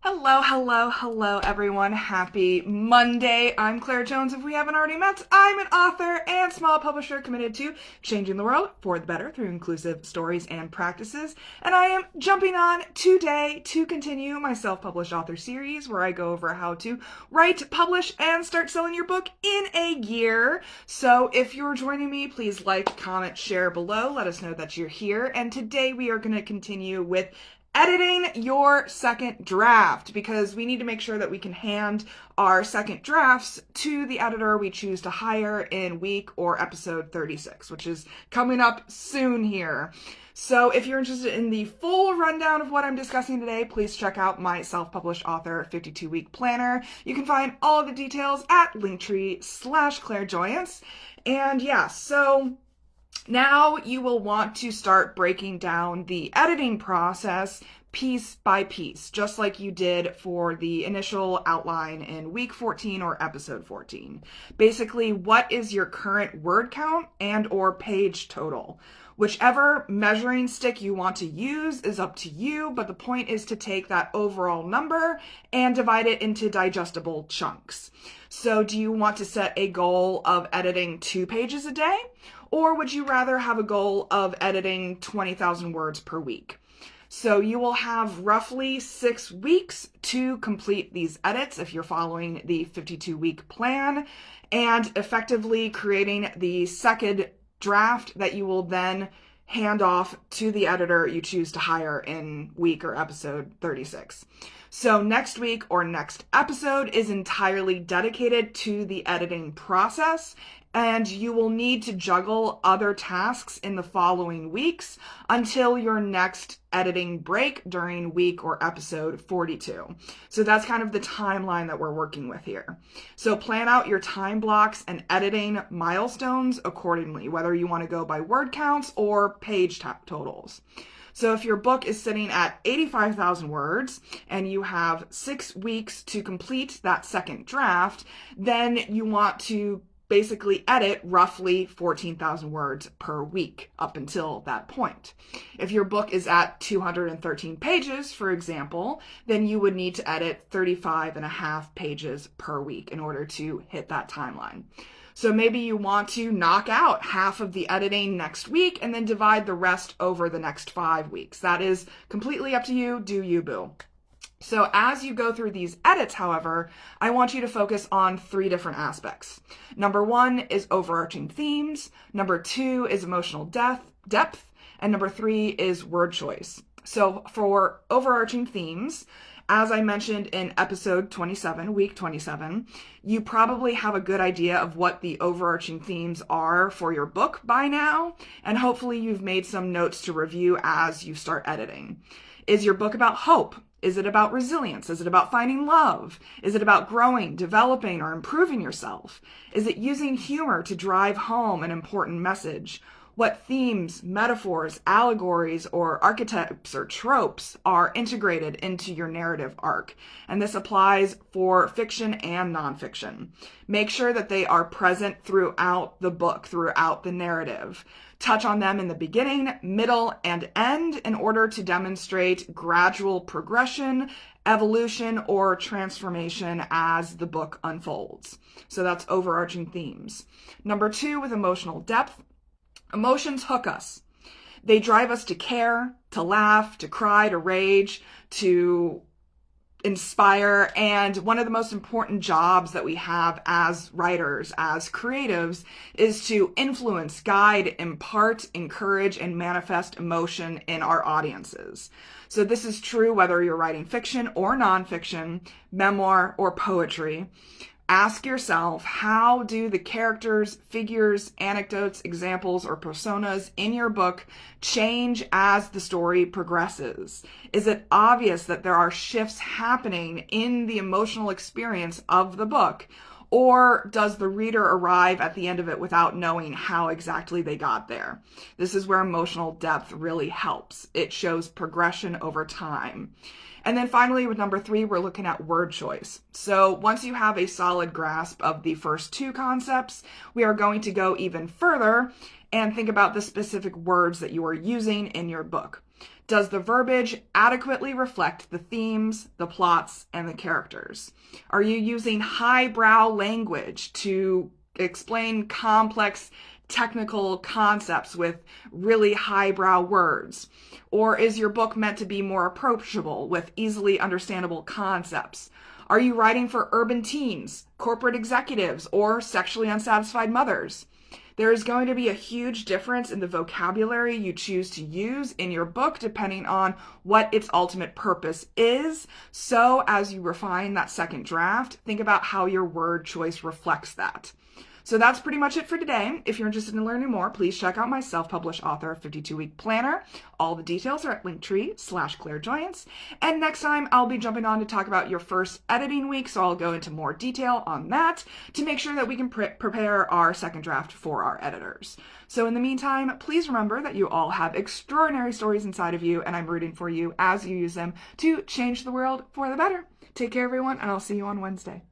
Hello, hello, hello, everyone. Happy Monday. I'm Claire Jones. If we haven't already met, I'm an author and small publisher committed to changing the world for the better through inclusive stories and practices. And I am jumping on today to continue my self-published author series where I go over how to write, publish, and start selling your book in a year. So if you're joining me, please like, comment, share below. Let us know that you're here. And today we are going to continue with editing your second draft, because we need to make sure that we can hand our second drafts to the editor we choose to hire in week or episode 36, which is coming up soon here. So if you're interested in the full rundown of what I'm discussing today, please check out my self-published author 52-week planner. You can find all of the details at linktr.ee/clairjoyance. And yeah, so now you will want to start breaking down the editing process piece by piece, just like you did for the initial outline in week 14 or episode 14. Basically, what is your current word count and or page total? Whichever measuring stick you want to use is up to you, but the point is to take that overall number and divide it into digestible chunks. So do you want to set a goal of editing 2 pages a day? Or would you rather have a goal of editing 20,000 words per week? So you will have roughly 6 weeks to complete these edits if you're following the 52-week plan and effectively creating the second draft that you will then hand off to the editor you choose to hire in week or episode 36. So next week or next episode is entirely dedicated to the editing process, and you will need to juggle other tasks in the following weeks until your next editing break during week or episode 42. So that's kind of the timeline that we're working with here. So plan out your time blocks and editing milestones accordingly, whether you want to go by word counts or page totals. So if your book is sitting at 85,000 words and you have 6 weeks to complete that second draft, then you want to basically edit roughly 14,000 words per week up until that point. If your book is at 213 pages, for example, then you would need to edit 35 and a half pages per week in order to hit that timeline. So maybe you want to knock out half of the editing next week and then divide the rest over the next 5 weeks. That is completely up to you. Do you, boo? So as you go through these edits, however, I want you to focus on 3 different aspects. Number 1 is overarching themes. Number 2 is emotional depth. And number 3 is word choice. So for overarching themes, as I mentioned in episode 27, week 27, you probably have a good idea of what the overarching themes are for your book by now, and hopefully you've made some notes to review as you start editing. Is your book about hope? Is it about resilience? Is it about finding love? Is it about growing, developing, or improving yourself? Is it using humor to drive home an important message? What themes, metaphors, allegories, or archetypes or tropes are integrated into your narrative arc? And this applies for fiction and nonfiction. Make sure that they are present throughout the book, throughout the narrative. Touch on them in the beginning, middle, and end in order to demonstrate gradual progression, evolution, or transformation as the book unfolds. So that's overarching themes. Number 2, with emotional depth. Emotions hook us. They drive us to care, to laugh, to cry, to rage, to inspire. And one of the most important jobs that we have as writers, as creatives, is to influence, guide, impart, encourage, and manifest emotion in our audiences. So this is true whether you're writing fiction or nonfiction, memoir or poetry. Ask yourself, how do the characters, figures, anecdotes, examples, or personas in your book change as the story progresses? Is it obvious that there are shifts happening in the emotional experience of the book? Or does the reader arrive at the end of it without knowing how exactly they got there? This is where emotional depth really helps. It shows progression over time. And then finally, with number 3, we're looking at word choice. So once you have a solid grasp of the first 2 concepts, we are going to go even further and think about the specific words that you are using in your book. Does the verbiage adequately reflect the themes, the plots, and the characters? Are you using highbrow language to explain complex technical concepts with really highbrow words? Or is your book meant to be more approachable with easily understandable concepts? Are you writing for urban teens, corporate executives, or sexually unsatisfied mothers? There is going to be a huge difference in the vocabulary you choose to use in your book depending on what its ultimate purpose is. So as you refine that second draft, think about how your word choice reflects that. So that's pretty much it for today. If you're interested in learning more, please check out my self-published author 52-week planner. All the details are at linktr.ee/clairjoyance. And next time I'll be jumping on to talk about your first editing week. So I'll go into more detail on that to make sure that we can prepare our second draft for our editors. So in the meantime, please remember that you all have extraordinary stories inside of you, and I'm rooting for you as you use them to change the world for the better. Take care, everyone, and I'll see you on Wednesday.